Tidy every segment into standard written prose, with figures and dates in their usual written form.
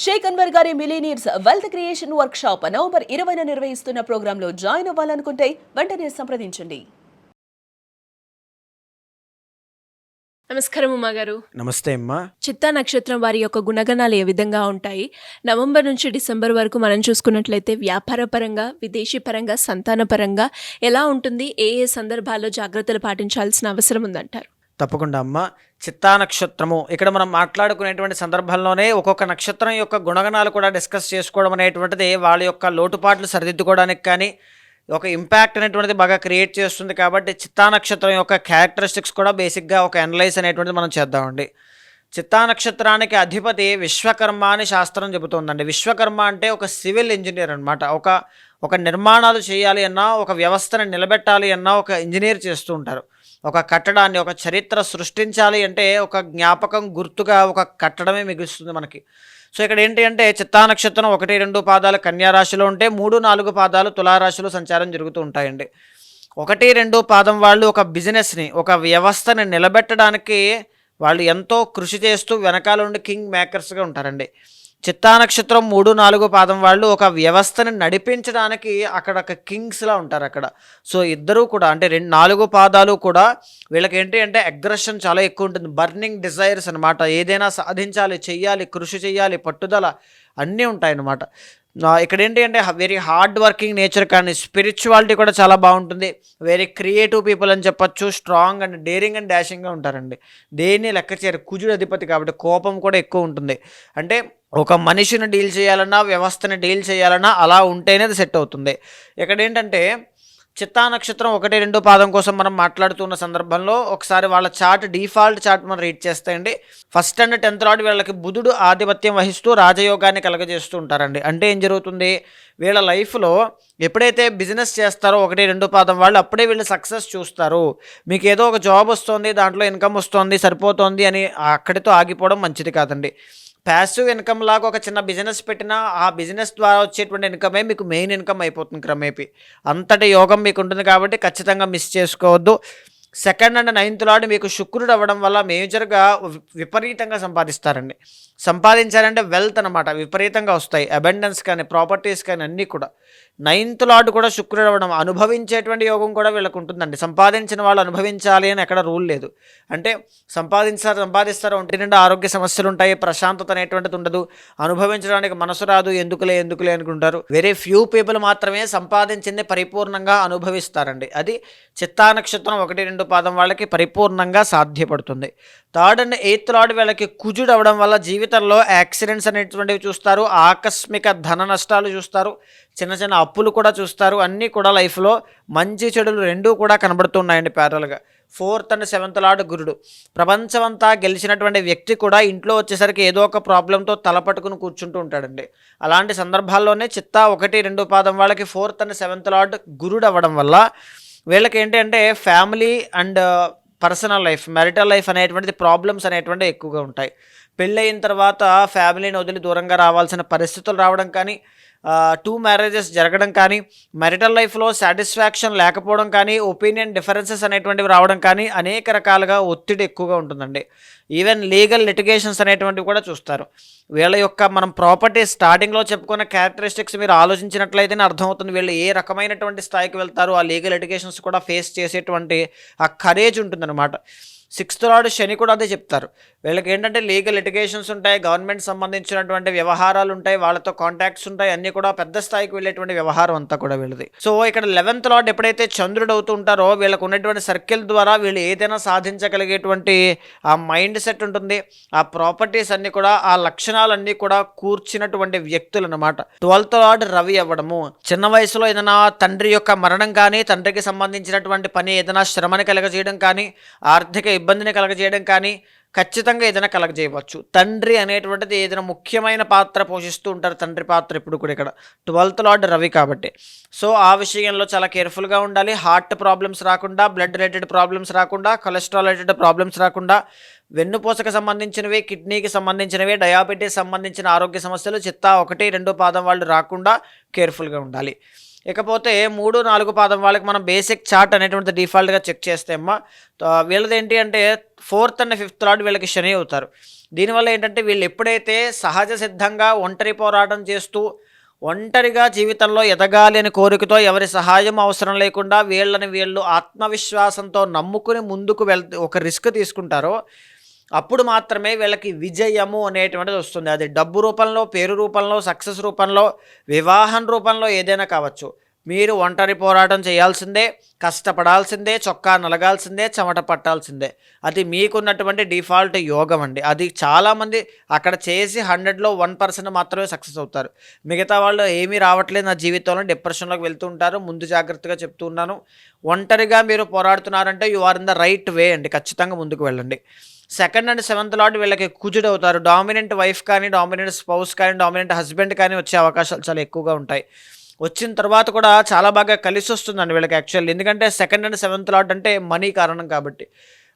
షేక్ అన్వర్ గారి millionaires wealth creation workshop November 20న నిర్వహిస్తున్న ప్రోగ్రాంలో జాయిన్ అవ్వాలనుకుంటే వెంటనే సంప్రదించండి. నమస్కారం ఉమా గారు. నమస్తే అమ్మా. చిత్తా నక్షత్రం వారి యొక్క గుణగణాలు ఏ విధంగా ఉంటాయి? నవంబర్ నుంచి డిసెంబర్ వరకు మనం చూసుకున్నట్లయితే వ్యాపార పరంగా, విదేశీ పరంగా, సంతాన పరంగా ఎలా ఉంటుంది? ఏ ఏ సందర్భాల్లో జాగ్రత్తలు పాటించాల్సిన అవసరం ఉందంటారు? తప్పకుండా అమ్మ. చిత్తా నక్షత్రము ఇక్కడ మనం మాట్లాడుకునేటువంటి సందర్భంలోనే ఒక్కొక్క నక్షత్రం యొక్క గుణగణాలు కూడా డిస్కస్ చేసుకోవడం అనేటువంటిది వాళ్ళ యొక్క లోటుపాట్లు సరిదిద్దుకోవడానికి కానీ ఒక ఇంపాక్ట్ అనేటువంటిది బాగా క్రియేట్ చేస్తుంది. కాబట్టి చిత్తా నక్షత్రం యొక్క క్యారెక్టరిస్టిక్స్ కూడా బేసిక్గా ఒక అనలైజ్ అనేటువంటిది మనం చేద్దామండి. చిత్తా నక్షత్రానికి అధిపతి విశ్వకర్మ అని శాస్త్రం చెబుతోందండి. విశ్వకర్మ అంటే ఒక సివిల్ ఇంజనీర్ అనమాట. ఒక నిర్మాణాలు చేయాలి అన్నా, ఒక వ్యవస్థను నిలబెట్టాలి అన్నా ఒక ఇంజనీర్ చేస్తూ ఉంటారు. ఒక కట్టడాన్ని, ఒక చరిత్ర సృష్టించాలి అంటే ఒక జ్ఞాపకం, గుర్తుగా ఒక కట్టడమే మిగులుస్తుంది మనకి. సో ఇక్కడ ఏంటి అంటే చిత్తా నక్షత్రం 1, 2 పాదాలు కన్యా రాశిలో ఉంటే 3, 4 పాదాలు తులారాశిలో సంచారం జరుగుతూ ఉంటాయండి. 1, 2 పాదం వాళ్ళు ఒక బిజినెస్ని, ఒక వ్యవస్థని నిలబెట్టడానికి వాళ్ళు ఎంతో కృషి చేస్తూ వెనకాల ఉండి కింగ్ మేకర్స్గా ఉంటారండి. చిత్తా నక్షత్రం 3, 4 పాదం వాళ్ళు ఒక వ్యవస్థని నడిపించడానికి అక్కడ ఒక కింగ్స్లా ఉంటారు అక్కడ. సో ఇద్దరూ కూడా అంటే 4 పాదాలు కూడా వీళ్ళకి ఏంటి అంటే అగ్రెషన్ చాలా ఎక్కువ ఉంటుంది. బర్నింగ్ డిజైర్స్ అనమాట. ఏదైనా సాధించాలి, చెయ్యాలి, కృషి చెయ్యాలి, పట్టుదల అన్నీ ఉంటాయన్నమాట. ఇక్కడ ఏంటి అంటే వెరీ హార్డ్ వర్కింగ్ నేచర్, కానీ స్పిరిచువాలిటీ కూడా చాలా బాగుంటుంది. వెరీ క్రియేటివ్ పీపుల్ అని చెప్పచ్చు. స్ట్రాంగ్ అండ్ డేరింగ్ అండ్ డాషింగ్గా ఉంటారండి. దేన్ని లెక్క చేయరు. కుజుడు అధిపతి కాబట్టి కోపం కూడా ఎక్కువ ఉంటుంది. అంటే ఒక మనిషిని డీల్ చేయాలన్నా, వ్యవస్థని డీల్ చేయాలన్నా అలా ఉంటేనే అది సెట్ అవుతుంది. ఇక్కడ ఏంటంటే చిత్తా నక్షత్రం 1, 2 పాదం కోసం మనం మాట్లాడుతున్న సందర్భంలో ఒకసారి వాళ్ళ చార్ట్, డిఫాల్ట్ చార్ట్ మనం రీడ్ చేస్తాయండి. 1st అండ్ 10th లార్డ్ వీళ్ళకి బుధుడు ఆధిపత్యం వహిస్తూ రాజయోగాన్ని కలగజేస్తూ ఉంటారండి. అంటే ఏం జరుగుతుంది, వీళ్ళ లైఫ్లో ఎప్పుడైతే బిజినెస్ చేస్తారో 1, 2 పాదం వాళ్ళు అప్పుడే వీళ్ళు సక్సెస్ చూస్తారు. మీకు ఏదో ఒక జాబ్ వస్తుంది, దాంట్లో ఇన్కమ్ వస్తుంది, సరిపోతుంది అని అక్కడితో ఆగిపోవడం మంచిది కాదండి. ప్యాసివ్ ఇన్కమ్ లాగా ఒక చిన్న బిజినెస్ పెట్టినా ఆ బిజినెస్ ద్వారా వచ్చేటువంటి ఇన్కమే మీకు మెయిన్ ఇన్కమ్ అయిపోతుంది క్రమేపీ. అంతటి యోగం మీకు ఉంటుంది కాబట్టి ఖచ్చితంగా మిస్ చేసుకోవద్దు. 2nd అండ్ 9th లార్డ్ మీకు శుక్రుడు అవ్వడం వల్ల మేజర్గా విపరీతంగా సంపాదిస్తారండి. సంపాదించారంటే వెల్త్ అనమాట, విపరీతంగా వస్తాయి. అబెండెన్స్ కానీ, ప్రాపర్టీస్ కానీ అన్నీ కూడా. 9th లార్డ్ కూడా శుక్రుడు అవ్వడం, అనుభవించేటువంటి యోగం కూడా వీళ్ళకు ఉంటుందండి. సంపాదించిన వాళ్ళు అనుభవించాలి అని ఎక్కడ రూల్ లేదు. అంటే సంపాదిస్తారు ఒంటి నిండా ఆరోగ్య సమస్యలు ఉంటాయి, ప్రశాంతత అనేటువంటిది ఉండదు, అనుభవించడానికి మనసు రాదు, ఎందుకులే అనుకుంటారు. వెరీ ఫ్యూ పీపుల్ మాత్రమే సంపాదించింది పరిపూర్ణంగా అనుభవిస్తారండి. అది చిత్తా నక్షత్రం 1, 2 పాదం వాళ్ళకి పరిపూర్ణంగా సాధ్యపడుతుంది. 3rd అండ్ 8th లార్డ్ వీళ్ళకి కుజుడు అవ్వడం వల్ల జీవితంలో యాక్సిడెంట్స్ అనేటువంటివి చూస్తారు, ఆకస్మిక ధన నష్టాలు చూస్తారు, చిన్న చిన్న అప్పులు కూడా చూస్తారు. అన్నీ కూడా లైఫ్లో మంచి చెడులు రెండూ కూడా కనబడుతున్నాయండి ప్యారల్గా. 4th అండ్ 7th లార్డ్ గురుడు. ప్రపంచమంతా గెలిచినటువంటి వ్యక్తి కూడా ఇంట్లో వచ్చేసరికి ఏదో ఒక ప్రాబ్లంతో తలపట్టుకుని కూర్చుంటూ ఉంటాడండి. అలాంటి సందర్భాల్లోనే చిత్తా 1, 2 పాదం వాళ్ళకి 4th అండ్ 7th లార్డ్ గురుడు అవ్వడం వల్ల వీళ్ళకి ఏంటి అంటే family and personal life, marital life అనేటువంటిది ప్రాబ్లమ్స్ అనేటువంటివి ఎక్కువగా ఉంటాయి. పెళ్ళయిన తర్వాత ఫ్యామిలీని వదిలి దూరంగా రావాల్సిన పరిస్థితులు రావడం కానీ, 2 మ్యారేజెస్ జరగడం కానీ, మ్యారిటల్ లైఫ్లో సాటిస్ఫాక్షన్ లేకపోవడం కానీ, ఒపీనియన్ డిఫరెన్సెస్ అనేటువంటివి రావడం కానీ, అనేక రకాలుగా ఒత్తిడి ఎక్కువగా ఉంటుందండి. ఈవెన్ లీగల్ లిటిగేషన్స్ అనేటువంటివి కూడా చూస్తారు. వీళ్ళ యొక్క మనం ప్రాపర్టీ స్టార్టింగ్లో చెప్పుకున్న క్యారెక్టరిస్టిక్స్ మీరు ఆలోచించినట్లయితేనే అర్థమవుతుంది వీళ్ళు ఏ రకమైనటువంటి స్థాయికి వెళ్తారు. ఆ లీగల్ లిటిగేషన్స్ కూడా ఫేస్ చేసేటువంటి ఆ కరేజ్ ఉంటుందన్నమాట. 6th లార్డ్ శని కూడా అదే చెప్తారు. వీళ్ళకి ఏంటంటే లీగల్ లిటిగేషన్స్ ఉంటాయి, గవర్నమెంట్ సంబంధించినటువంటి వ్యవహారాలు ఉంటాయి, వాళ్ళతో కాంటాక్ట్స్ ఉంటాయి, అన్నీ కూడా పెద్ద స్థాయికి వెళ్ళేటువంటి వ్యవహారం అంతా కూడా వీళ్ళది. సో ఇక్కడ 11th లార్డ్ ఎప్పుడైతే చంద్రుడు అవుతూ ఉంటారో వీళ్ళకు ఉన్నటువంటి సర్కిల్ ద్వారా వీళ్ళు ఏదైనా సాధించగలిగేటువంటి ఆ మైండ్ సెట్ ఉంటుంది. ఆ ప్రాపర్టీస్ అన్నీ కూడా, ఆ లక్షణాలన్నీ కూడా కూర్చినటువంటి వ్యక్తులు అనమాట. 12th లార్డ్ రవి అవ్వడము, చిన్న వయసులో ఏదైనా తండ్రి యొక్క మరణం కానీ, తండ్రికి సంబంధించినటువంటి పని ఏదైనా శ్రమని కలగజేయడం కానీ, ఆర్థిక ఇబ్బందిని కలగజేయడం కానీ ఖచ్చితంగా ఏదైనా కలగజేయవచ్చు. తండ్రి అనేటువంటిది ఏదైనా ముఖ్యమైన పాత్ర పోషిస్తూ ఉంటారు. తండ్రి పాత్ర ఇప్పుడు కూడా ఇక్కడ 12th లార్డ్ రవి కాబట్టి. సో ఆ విషయంలో చాలా కేర్ఫుల్గా ఉండాలి. హార్ట్ ప్రాబ్లమ్స్ రాకుండా, బ్లడ్ రిలేటెడ్ ప్రాబ్లమ్స్ రాకుండా, కొలెస్ట్రాల్ రిలేటెడ్ ప్రాబ్లమ్స్ రాకుండా, వెన్నుపూసకు సంబంధించినవి, కిడ్నీకి సంబంధించినవి, డయాబెటీస్ సంబంధించిన ఆరోగ్య సమస్యలు చిత్తా 1, 2 పాదం వాళ్ళు రాకుండా కేర్ఫుల్గా ఉండాలి. ఇకపోతే 3, 4 పాదం వాళ్ళకి మనం బేసిక్ చార్ట్ అనేటువంటిది డిఫాల్ట్గా చెక్ చేస్తే అమ్మ వీళ్ళది ఏంటి అంటే 4th and 5th లార్డ్ వీళ్ళకి శని అవుతారు. దీనివల్ల ఏంటంటే వీళ్ళు ఎప్పుడైతే సహజ సిద్ధంగా ఒంటరి పోరాటం చేస్తూ ఒంటరిగా జీవితంలో ఎదగాలి అని కోరికతో ఎవరి సహాయం అవసరం లేకుండా వీళ్ళు ఆత్మవిశ్వాసంతో నమ్ముకుని ముందుకు ఒక రిస్క్ తీసుకుంటారో అప్పుడు మాత్రమే వీళ్ళకి విజయము అనేటువంటిది వస్తుంది. అది డబ్బు రూపంలో, పేరు రూపంలో, సక్సెస్ రూపంలో, వివాహం రూపంలో ఏదైనా కావచ్చు. మీరు ఒంటరి పోరాటం చేయాల్సిందే, కష్టపడాల్సిందే, చొక్కా నలగాల్సిందే, చెమట పట్టాల్సిందే. అది మీకున్నటువంటి డిఫాల్ట్ యోగం అండి. అది చాలామంది అక్కడ చేసి 100లో 1% మాత్రమే సక్సెస్ అవుతారు. మిగతా వాళ్ళు ఏమీ రావట్లేదు నా జీవితంలో, డిప్రెషన్లోకి వెళ్తూ ఉంటారు. ముందు జాగ్రత్తగా చెప్తూ ఉన్నాను, ఒంటరిగా మీరు పోరాడుతున్నారంటే you are in the right way అండి. ఖచ్చితంగా ముందుకు వెళ్ళండి. 2nd and 7th లార్డ్ వీళ్ళకి కుజుడు అవుతారు. డామినెంట్ వైఫ్ కానీ, డామినెంట్ స్పౌస్ కానీ, డామినెంట్ హస్బెండ్ కానీ వచ్చే అవకాశాలు చాలా ఎక్కువగా ఉంటాయి. వచ్చిన తర్వాత కూడా చాలా బాగా కలిసి వస్తుందండి వీళ్ళకి యాక్చువల్లీ. ఎందుకంటే 2nd and 7th లార్డ్ అంటే మనీ కారణం కాబట్టి.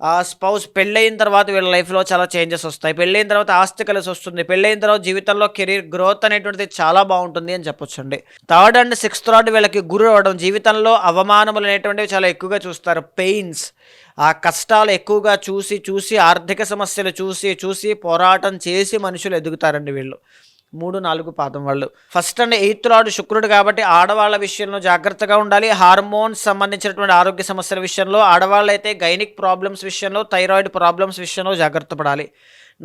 ఆ స్పౌస్ పెళ్ళయిన తర్వాత వీళ్ళ లైఫ్లో చాలా చేంజెస్ వస్తాయి. పెళ్ళైన తర్వాత ఆస్తి కలిసి వస్తుంది. పెళ్ళైన తర్వాత జీవితంలో కెరీర్ గ్రోత్ అనేటువంటిది చాలా బాగుంటుంది అని చెప్పొచ్చండి. 3rd and 6th లార్డ్ వీళ్ళకి గురు అవడం, జీవితంలో అవమానములు అనేటువంటివి చాలా ఎక్కువగా చూస్తారు. పెయిన్స్, ఆ కష్టాలు ఎక్కువగా చూసి ఆర్థిక సమస్యలు చూసి పోరాటం చేసి మనుషులు ఎదుగుతారండి వీళ్ళు. 3, 4 పాదం వాళ్ళు. 1st and 8th లార్డ్ శుక్రుడు కాబట్టి ఆడవాళ్ళ విషయంలో జాగ్రత్తగా ఉండాలి. హార్మోన్స్ సంబంధించినటువంటి ఆరోగ్య సమస్యల విషయంలో, ఆడవాళ్ళైతే గైనిక్ ప్రాబ్లమ్స్ విషయంలో, థైరాయిడ్ ప్రాబ్లమ్స్ విషయంలో జాగ్రత్త పడాలి.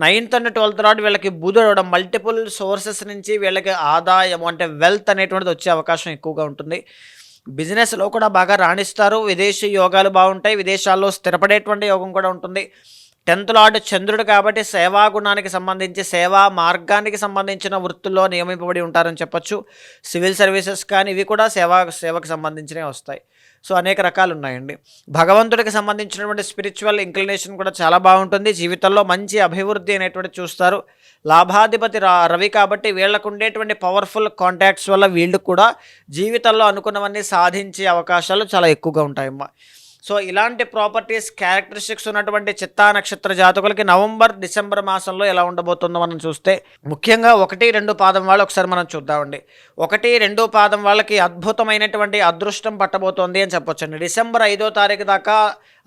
9th and 12th లార్డ్ వీళ్ళకి బుధుడు అవడం, మల్టిపుల్ సోర్సెస్ నుంచి వీళ్ళకి ఆదాయం అంటే వెల్త్ అనేటువంటిది వచ్చే అవకాశం ఎక్కువగా ఉంటుంది. బిజినెస్లో కూడా బాగా రాణిస్తారు. విదేశీ యోగాలు బాగుంటాయి. విదేశాల్లో స్థిరపడేటువంటి యోగం కూడా ఉంటుంది. 10th లార్డ్ చంద్రుడు కాబట్టి సేవా గుణానికి సంబంధించి, సేవా మార్గానికి సంబంధించిన వృత్తుల్లో నియమింపబడి ఉంటారని చెప్పొచ్చు. సివిల్ సర్వీసెస్ కానీ ఇవి కూడా సేవకు సంబంధించినవి వస్తాయి. సో అనేక రకాలు ఉన్నాయండి. భగవంతుడికి సంబంధించినటువంటి స్పిరిచువల్ ఇంక్లినేషన్ కూడా చాలా బాగుంటుంది. జీవితంలో మంచి అభివృద్ధి అనేటువంటి చూస్తారు. లాభాధిపతి రవి కాబట్టి వీళ్ళకు ఉండేటువంటి పవర్ఫుల్ కాంటాక్ట్స్ వల్ల వీళ్ళు కూడా జీవితంలో అనుకున్నవన్నీ సాధించే అవకాశాలు చాలా ఎక్కువగా ఉంటాయమ్మా. సో ఇలాంటి ప్రాపర్టీస్, క్యారెక్టరిస్టిక్స్ ఉన్నటువంటి చిత్తా నక్షత్ర జాతకులకి నవంబర్, డిసెంబర్ మాసంలో ఎలా ఉండబోతుందో మనం చూస్తే, ముఖ్యంగా 1, 2 పాదం వాళ్ళు ఒకసారి మనం చూద్దామండి. 1, 2 పాదం వాళ్ళకి అద్భుతమైనటువంటి అదృష్టం పట్టబోతోంది అని చెప్పొచ్చండి. డిసెంబర్ 5వ తారీఖు దాకా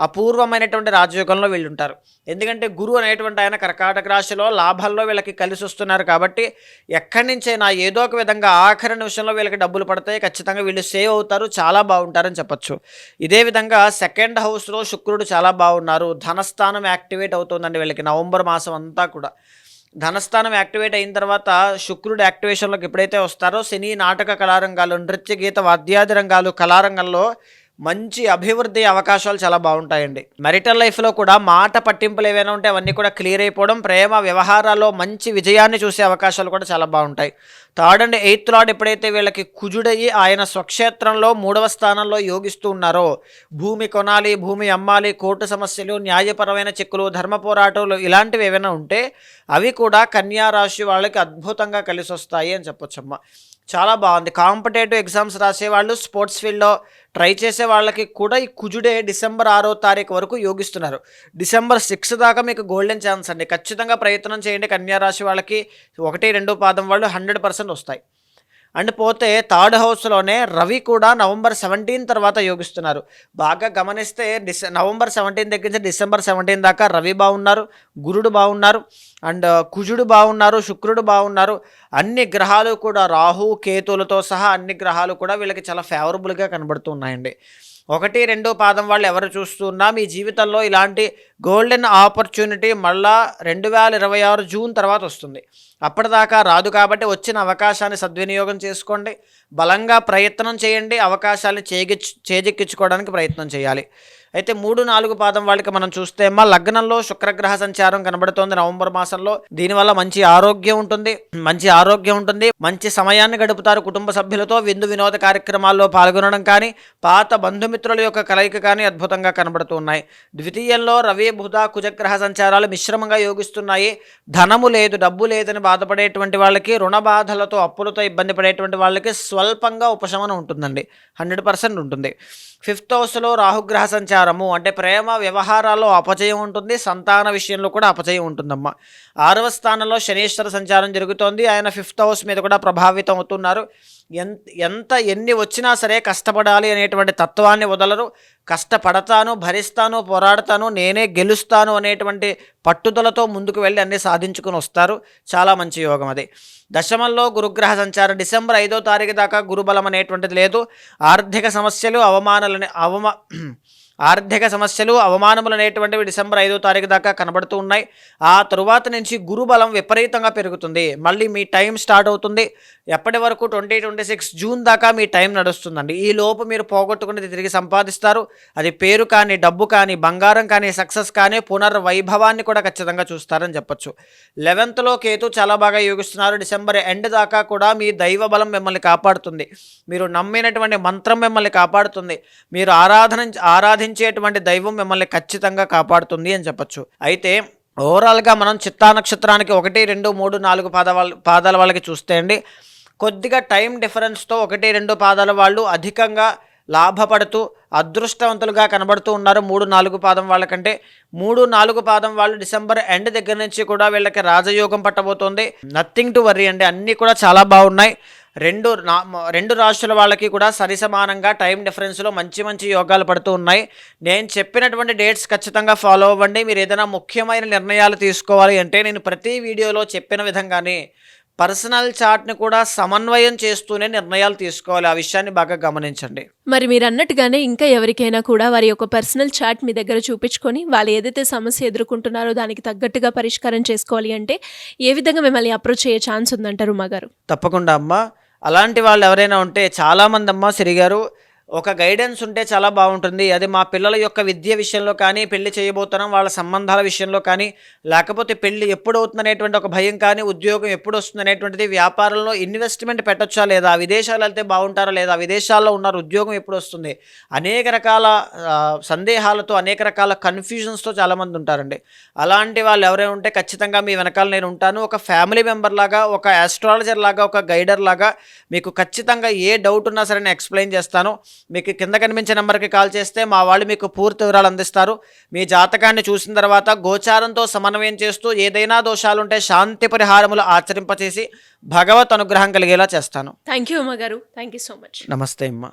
అపూర్వమైనటువంటి రాజయోగంలో వీళ్ళు ఉంటారు. ఎందుకంటే గురువు అనేటువంటి ఆయన కర్కాటక రాశిలో లాభాల్లో వీళ్ళకి కలిసి వస్తున్నారు కాబట్టి ఎక్కడి నుంచైనా ఏదో ఒక విధంగా ఆఖరి నిమిషంలో వీళ్ళకి డబ్బులు పడతాయి. ఖచ్చితంగా వీళ్ళు సేవ్ అవుతారు, చాలా బాగుంటారని చెప్పొచ్చు. ఇదే విధంగా 2nd హౌస్లో శుక్రుడు చాలా బాగున్నారు. ధనస్థానం యాక్టివేట్ అవుతుందండి వీళ్ళకి నవంబర్ మాసం అంతా కూడా. ధనస్థానం యాక్టివేట్ అయిన తర్వాత శుక్రుడు యాక్టివేషన్లోకి ఎప్పుడైతే వస్తారో శని నాటక కళారంగాలు, నృత్య గీత వాద్యాది రంగాలు, కళారంగంలో మంచి అభివృద్ధి అవకాశాలు చాలా బాగుంటాయండి. మెరిటల్ లైఫ్లో కూడా మాట పట్టింపులు ఏవైనా ఉంటే అవన్నీ కూడా క్లియర్ అయిపోవడం, ప్రేమ వ్యవహారాల్లో మంచి విజయాన్ని చూసే అవకాశాలు కూడా చాలా బాగుంటాయి. 3rd and 8th లార్డ్ ఎప్పుడైతే వీళ్ళకి కుజుడయ్యి ఆయన స్వక్షేత్రంలో 3వ స్థానంలో యోగిస్తూ ఉన్నారో, భూమి కొనాలి, భూమి అమ్మాలి, కోర్టు సమస్యలు, న్యాయపరమైన చిక్కులు, ధర్మ పోరాటాలు ఇలాంటివి ఏవైనా ఉంటే అవి కూడా కన్యా రాశి వాళ్ళకి అద్భుతంగా కలిసి వస్తాయి అని చెప్పొచ్చమ్మా. చాలా బాగుంది. కాంపిటేటివ్ ఎగ్జామ్స్ రాసేవాళ్ళు, స్పోర్ట్స్ ఫీల్డ్లో ట్రై చేసే వాళ్ళకి కూడా ఈ కుజుడే డిసెంబర్ 6వ తారీఖు వరకు యోగిస్తున్నారు. డిసెంబర్ 6 దాకా మీకు గోల్డెన్ ఛాన్స్ అండి. ఖచ్చితంగా ప్రయత్నం చేయండి. కన్యా రాశి వాళ్ళకి 1, 2 పాదం వాళ్ళు 100% వస్తాయి. అండ్ పోతే 3rd హౌస్లోనే రవి కూడా నవంబర్ 17 తర్వాత యోగిస్తున్నారు. బాగా గమనిస్తే నవంబర్ 17 దగ్గర నుంచి డిసెంబర్ 17 దాకా రవి బాగున్నారు, గురుడు బాగున్నారు, అండ్ కుజుడు బాగున్నారు, శుక్రుడు బాగున్నారు. అన్ని గ్రహాలు కూడా రాహు, కేతులతో సహా అన్ని గ్రహాలు కూడా వీళ్ళకి చాలా ఫేవరబుల్గా కనబడుతూ ఉన్నాయండి. 1, 2 పాదం వాళ్ళు ఎవరు చూస్తున్నా మీ జీవితంలో ఇలాంటి గోల్డెన్ ఆపర్చునిటీ మళ్ళా 2026 జూన్ తర్వాత వస్తుంది. అప్పటిదాకా రాదు కాబట్టి వచ్చిన అవకాశాన్ని సద్వినియోగం చేసుకోండి. బలంగా ప్రయత్నం చేయండి. అవకాశాన్ని చేజిక్కించుకోవడానికి ప్రయత్నం చేయాలి. అయితే 3, 4 పాదం వాళ్ళకి మనం చూస్తే మా లగ్నంలో శుక్రగ్రహ సంచారం కనబడుతోంది నవంబర్ మాసంలో. దీనివల్ల మంచి ఆరోగ్యం ఉంటుంది. మంచి సమయాన్ని గడుపుతారు కుటుంబ సభ్యులతో. విందు వినోద కార్యక్రమాల్లో పాల్గొనడం కానీ, పాత బంధుమిత్రుల యొక్క కలయిక కానీ అద్భుతంగా కనబడుతూ ఉన్నాయి. ద్వితీయంలో రవి, బుధ, కుజగ్రహ సంచారాలు మిశ్రమంగా యోగిస్తున్నాయి. ధనము లేదు, డబ్బు లేదని బాధపడేటువంటి వాళ్ళకి, రుణ బాధలతో, అప్పులతో ఇబ్బంది పడేటువంటి వాళ్ళకి స్వల్పంగా ఉపశమనం ఉంటుందండి. 100% ఉంటుంది. 5th హౌస్లో రాహుగ్రహ సంచారము అంటే ప్రేమ వ్యవహారాల్లో అపజయం ఉంటుంది. సంతాన విషయంలో కూడా అపజయం ఉంటుందమ్మా. 6వ స్థానంలో శనీశ్వర సంచారం జరుగుతోంది. ఆయన 5th హౌస్ మీద కూడా ప్రభావితం అవుతున్నారు. ఎంత ఎన్ని వచ్చినా సరే కష్టపడాలి అనేటువంటి తత్వాన్ని వదలరు. కష్టపడతాను, భరిస్తాను, పోరాడతాను, నేనే గెలుస్తాను అనేటువంటి పట్టుదలతో ముందుకు వెళ్ళి అన్నీ సాధించుకుని వస్తారు. చాలా మంచి యోగం అది. దశమంలో గురుగ్రహ సంచారం డిసెంబర్ 5వ తారీఖు దాకా గురుబలం అనేటువంటిది లేదు. ఆర్థిక సమస్యలు అవమానములు అనేటువంటివి డిసెంబర్ 5వ తారీఖు దాకా కనబడుతూ ఉన్నాయి. ఆ తరువాత నుంచి గురుబలం విపరీతంగా పెరుగుతుంది. మళ్ళీ మీ టైం స్టార్ట్ అవుతుంది. ఎప్పటి వరకు 2026 జూన్ దాకా మీ టైం నడుస్తుందండి. ఈ లోపు మీరు పోగొట్టుకునేది తిరిగి సంపాదిస్తారు. అది పేరు కానీ, డబ్బు కానీ, బంగారం కానీ, సక్సెస్ కానీ, పునర్వైభవాన్ని కూడా ఖచ్చితంగా చూస్తారని చెప్పొచ్చు. 11th కేతు చాలా బాగా యోగిస్తున్నారు. డిసెంబర్ ఎండ్ దాకా కూడా మీ దైవ బలం మిమ్మల్ని కాపాడుతుంది. మీరు నమ్మినటువంటి మంత్రం మిమ్మల్ని కాపాడుతుంది. మీరు ఆరాధించేటువంటి దైవం మిమ్మల్ని ఖచ్చితంగా కాపాడుతుంది అని చెప్పొచ్చు. అయితే ఓవరాల్గా మనం చిత్తా నక్షత్రానికి 1, 2, 3, 4 పాదాల వాళ్ళకి చూస్తే అండి, కొద్దిగా టైం డిఫరెన్స్తో 1, 2 పాదాల వాళ్ళు అధికంగా లాభపడుతూ అదృష్టవంతులుగా కనబడుతూ ఉన్నారు 3, 4 పాదం వాళ్ళకంటే. 3, 4 పాదం వాళ్ళు డిసెంబర్ ఎండ్ దగ్గర నుంచి కూడా వీళ్ళకి రాజయోగం పట్టబోతోంది. నథింగ్ టు వర్రీ అండి, అన్నీ కూడా చాలా బాగున్నాయి. రెండు రాష్ట్రాల వాళ్ళకి కూడా సరిసమానంగా టైం డిఫరెన్స్లో మంచి యోగాలు పడుతూ ఉన్నాయి. నేను చెప్పినటువంటి డేట్స్ ఖచ్చితంగా ఫాలో అవ్వండి. మీరు ఏదైనా ముఖ్యమైన నిర్ణయాలు తీసుకోవాలి అంటే నేను ప్రతి వీడియోలో చెప్పిన విధంగానే పర్సనల్ చార్ట్ని కూడా సమన్వయం చేస్తూనే నిర్ణయాలు తీసుకోవాలి. ఆ విషయాన్ని బాగా గమనించండి. మరి మీరు అన్నట్టుగానే ఇంకా ఎవరికైనా కూడా వారి యొక్క పర్సనల్ చార్ట్ మీ దగ్గర చూపించుకొని వాళ్ళు ఏదైతే సమస్య ఎదుర్కొంటున్నారో దానికి తగ్గట్టుగా పరిష్కారం చేసుకోవాలి అంటే ఏ విధంగా మిమ్మల్ని అప్రోచ్ అయ్యే ఛాన్స్ ఉందంటారు ఉమాగారు? తప్పకుండా అమ్మ. అలాంటి వాళ్ళు ఎవరైనా ఉంటే చాలామంది అమ్మ సిరిగారు ఒక గైడెన్స్ ఉంటే చాలా బాగుంటుంది. అది మా పిల్లల యొక్క విద్య విషయంలో కానీ, పెళ్లి చేయబోతున్నాం వాళ్ళ సంబంధాల విషయంలో కానీ, లేకపోతే పెళ్లి ఎప్పుడు అవుతుందనేటువంటి ఒక భయం కానీ, ఉద్యోగం ఎప్పుడు వస్తుందనేటువంటిది, వ్యాపారంలో ఇన్వెస్ట్మెంట్ పెట్టొచ్చా లేదా, విదేశాలు వెళ్తే బాగుంటారా లేదా, విదేశాల్లో ఉన్నారు ఉద్యోగం ఎప్పుడు వస్తుంది, అనేక రకాల సందేహాలతో, అనేక రకాల కన్ఫ్యూజన్స్తో చాలామంది ఉంటారండి. అలాంటి వాళ్ళు ఎవరైనా ఉంటే ఖచ్చితంగా మీ వెనకాల నేను ఉంటాను. ఒక ఫ్యామిలీ మెంబర్ లాగా, ఒక ఆస్ట్రాలజర్ లాగా, ఒక గైడర్ లాగా మీకు ఖచ్చితంగా ఏ డౌట్ ఉన్నా సరే నేను ఎక్స్ప్లెయిన్ చేస్తాను. మీకు కింద కనిపించే నెంబర్కి కాల్ చేస్తే మా వాళ్ళు మీకు పూర్తి వివరాలు అందిస్తారు. మీ జాతకాన్ని చూసిన తర్వాత గోచారంతో సమన్వయం చేస్తూ ఏదైనా దోషాలుంటే శాంతి పరిహారములు ఆచరింపచేసి భగవత్ అనుగ్రహం కలిగేలా చేస్తాను. థ్యాంక్ యూ ఉమాగారు. Thank you so much. నమస్తే అమ్మ.